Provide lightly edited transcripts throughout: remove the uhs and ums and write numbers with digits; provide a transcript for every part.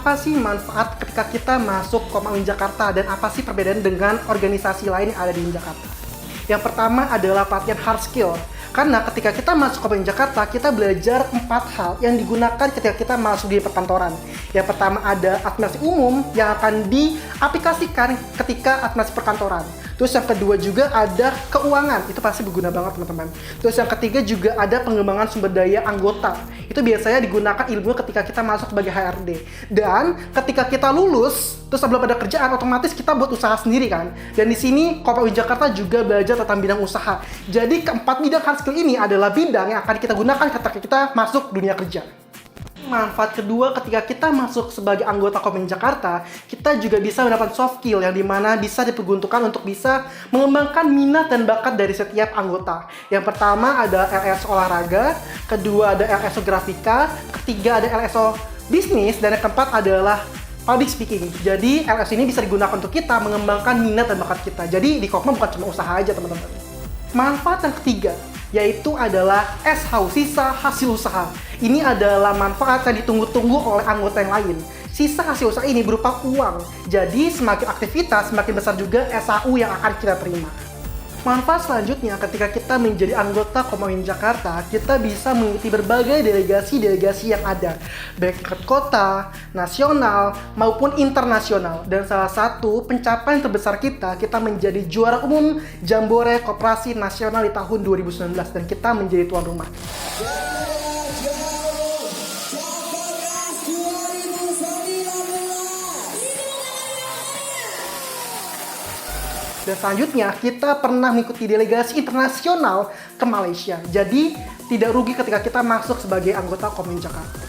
apa sih manfaat ketika kita masuk Kopma UIN Jakarta dan apa sih perbedaan dengan organisasi lain yang ada di UIN Jakarta? Yang pertama adalah pelatihan hard skill. Karena ketika kita masuk Kopma UIN Jakarta, kita belajar 4 hal yang digunakan ketika kita masuk di perkantoran. Yang pertama ada administrasi umum yang akan diaplikasikan ketika administrasi perkantoran. Terus yang kedua juga ada keuangan, itu pasti berguna banget teman-teman. Terus yang ketiga juga ada pengembangan sumber daya anggota. Itu biasanya digunakan ilmu ketika kita masuk sebagai HRD. Dan ketika kita lulus, terus sebelum ada kerjaan, otomatis kita buat usaha sendiri kan. Dan di sini Kopma UIN Jakarta juga belajar tentang bidang usaha. Jadi keempat bidang hard skill ini adalah bidang yang akan kita gunakan ketika kita masuk dunia kerja. Manfaat kedua ketika kita masuk sebagai anggota Kopma UIN Jakarta, kita juga bisa mendapat soft skill yang dimana bisa diperuntukkan untuk bisa mengembangkan minat dan bakat dari setiap anggota. Yang pertama ada LSO olahraga, kedua ada LSO grafika, ketiga ada LSO bisnis, dan yang keempat adalah public speaking. Jadi LSO ini bisa digunakan untuk kita mengembangkan minat dan bakat kita. Jadi di Kopma bukan cuma usaha aja teman-teman. Manfaat yang ketiga yaitu adalah SHU, sisa hasil usaha. Ini adalah manfaat yang ditunggu-tunggu oleh anggota yang lain. Sisa hasil usaha ini berupa uang. Jadi semakin aktivitas, semakin besar juga SHU yang akan kita terima. Manfaat selanjutnya ketika kita menjadi anggota Kopma UIN Jakarta, kita bisa mengikuti berbagai delegasi-delegasi yang ada, baik tingkat kota, nasional, maupun internasional. Dan salah satu pencapaian terbesar kita menjadi juara umum Jambore Koperasi Nasional di tahun 2019 dan kita menjadi tuan rumah. Dan selanjutnya, kita pernah mengikuti delegasi internasional ke Malaysia. Jadi, tidak rugi ketika kita masuk sebagai anggota Kopma UIN Jakarta.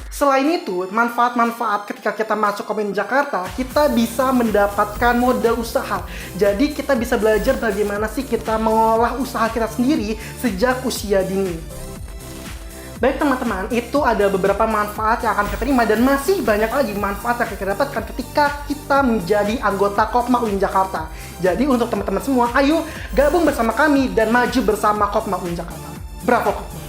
Selain itu, manfaat-manfaat ketika kita masuk Kopma UIN Jakarta, kita bisa mendapatkan modal usaha. Jadi, kita bisa belajar bagaimana sih kita mengolah usaha kita sendiri sejak usia dini. Baik teman-teman, itu ada beberapa manfaat yang akan kita terima dan masih banyak lagi manfaat yang kita dapatkan ketika kita menjadi anggota Kopma UIN Jakarta. Jadi untuk teman-teman semua, ayo gabung bersama kami dan maju bersama Kopma UIN Jakarta. Bravo Kopma!